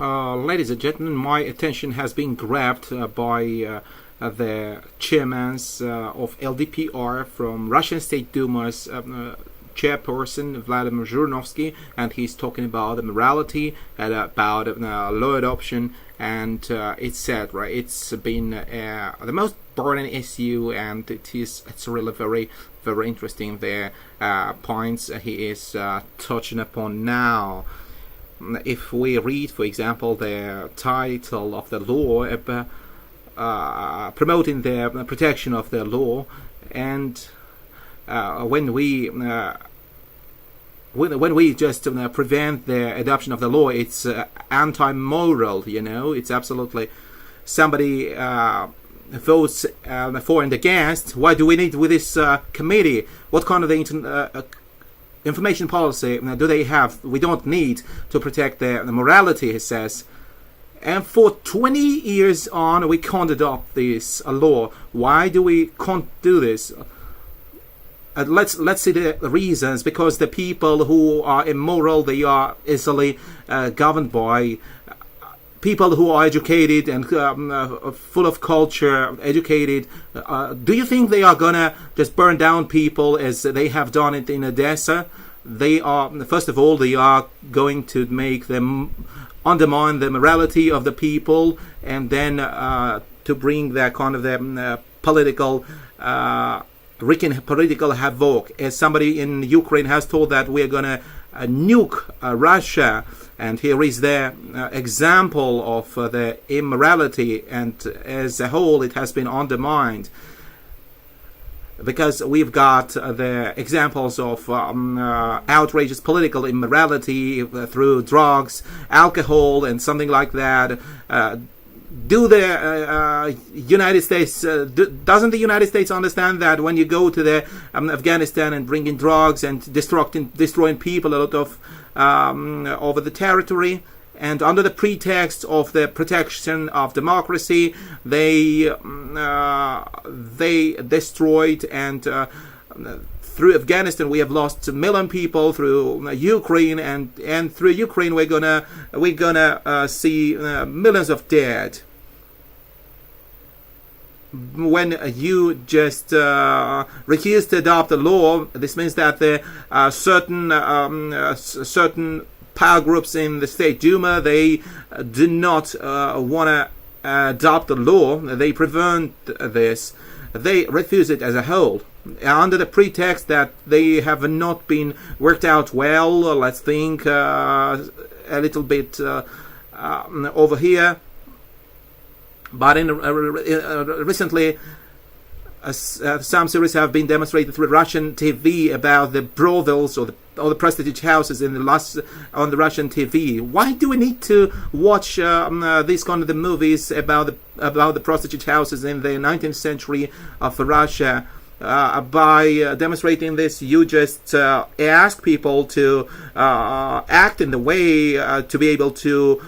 Ladies and gentlemen, my attention has been grabbed by the chairman of LDPR from Russian State Duma's chairperson Vladimir Zhirinovsky, and he's talking about the morality and about law adoption. And it's said, right? It's been the most burning issue, and it's really very interesting. The points he is touching upon now. If we read, for example, the title of the law promoting the protection of the law, and when we just prevent the adoption of the law, it's anti-moral. It's absolutely somebody votes for and against. Why do we need with this committee? What kind of information policy do they have? We don't need to protect the morality, he says. And for 20 years on, we can't adopt this law. Why do we can't do this? Let's see the reasons. Because the people who are immoral, they are easily governed by people who are educated and full of culture, educated. Do you think they are gonna just burn down people as they have done it in Odessa? They are, first of all, they are going to make them undermine the morality of the people, and then to bring that kind of the political wreaking political havoc. As somebody in Ukraine has told that we are gonna nuke Russia. And here is the example of the immorality, and as a whole it has been undermined. Because we've got the examples of outrageous political immorality through drugs, alcohol, and something like that. Do the United States, doesn't the United States understand that when you go to the Afghanistan and bringing drugs and destroying people a lot of over the territory, and under the pretext of the protection of democracy, they destroyed, and through Afghanistan we have lost a million people, through Ukraine, and through Ukraine we're gonna see millions of dead. When you just refuse to adopt the law, this means that the certain power groups in the State Duma, they do not want to adopt the law. They prevent this. They refuse it as a whole, under the pretext that they have not been worked out well. Let's think a little bit over here. But recently, some series have been demonstrated through Russian TV about the brothels or the prostitute houses on the Russian TV. Why do we need to watch these kind of the movies about the prostitute houses in the 19th century of Russia? By demonstrating this, you just ask people to act in the way to be able to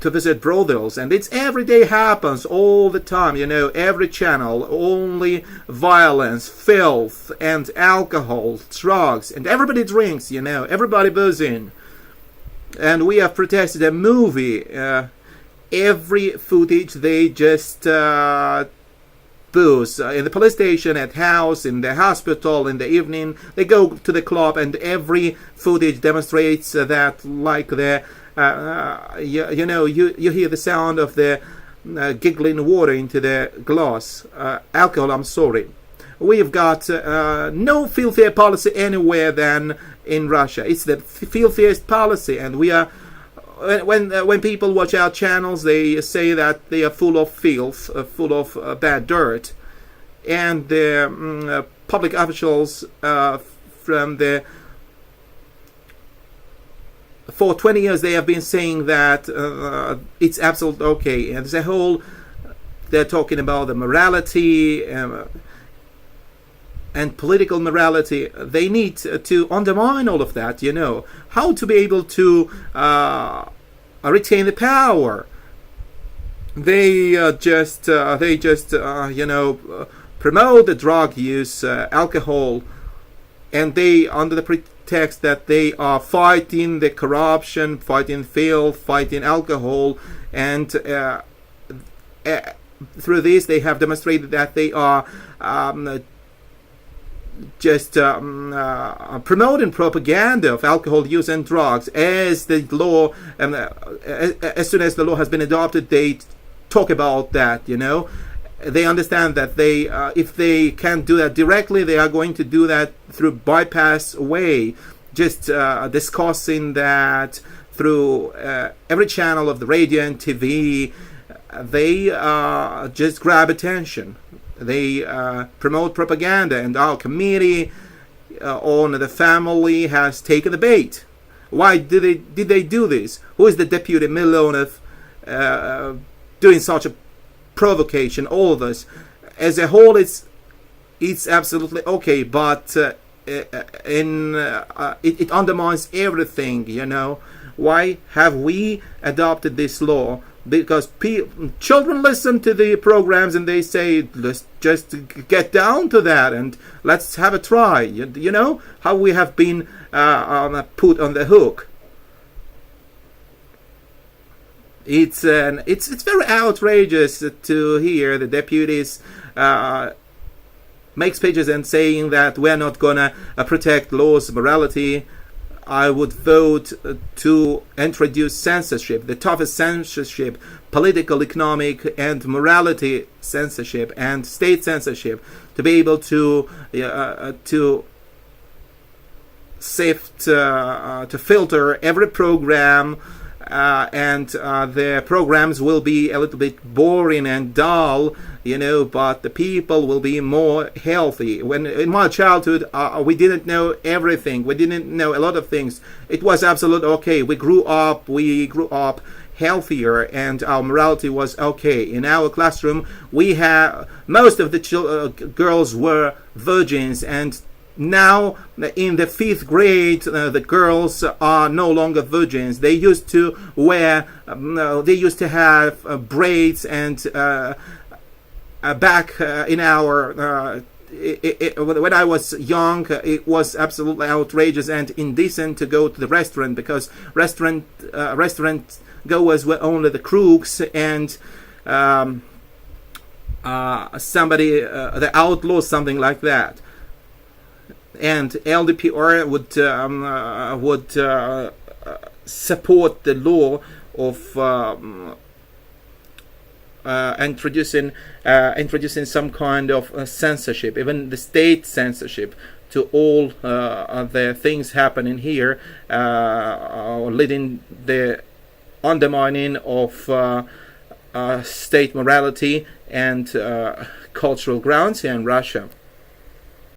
visit brothels, and it's every day, happens all the time, every channel, only violence, filth, and alcohol, drugs, and everybody drinks, everybody boozing. And we have protested a movie, every footage they just booze in the police station, at house, in the hospital, in the evening they go to the club, and every footage demonstrates that, like the you hear the sound of the giggling water into the glass. Alcohol, I'm sorry. We've got no filthier policy anywhere than in Russia. It's the filthiest policy, and we are. When people watch our channels, they say that they are full of filth, full of bad dirt, and the public officials from the. For 20 years, they have been saying that it's absolutely okay. And as a whole, they're talking about the morality and political morality. They need to undermine all of that, how to be able to retain the power. They just promote the drug use, alcohol, and they, under the text that they are fighting the corruption, fighting filth, fighting alcohol, and through this they have demonstrated that they are just promoting propaganda of alcohol use and drugs. As the law, as soon as the law has been adopted, they talk about that. They understand that they, if they can't do that directly, they are going to do that through bypass way, just discussing that through every channel of the radio and TV. They just grab attention. They promote propaganda, and our committee on the family has taken the bait. Why did they do this? Who is the deputy Milonov doing such a provocation? All of us, as a whole, it's absolutely okay, but it undermines everything. Why have we adopted this law? Because children listen to the programs and they say, let's just get down to that and let's have a try. You know how we have been put on the hook. It's very outrageous to hear the deputies make speeches and saying that we're not gonna protect laws, morality. I would vote to introduce censorship, the toughest censorship, political, economic, and morality censorship, and state censorship, to be able to sift, to filter every program, and the programs will be a little bit boring and dull, but the people will be more healthy. When in my childhood, we didn't know everything. We didn't know a lot of things. It was absolutely okay. We grew up healthier, and our morality was okay. In our classroom, we had most of the girls were virgins, and now in the 5th grade, the girls are no longer virgins. They used to wear, they used to have braids, and back in our when I was young, it was absolutely outrageous and indecent to go to the restaurant, because restaurant goers were only the crooks and somebody, the outlaws, something like that. And LDPR would support the law of introducing some kind of censorship, even the state censorship, to all the things happening here, leading the undermining of state morality and cultural grounds here in Russia.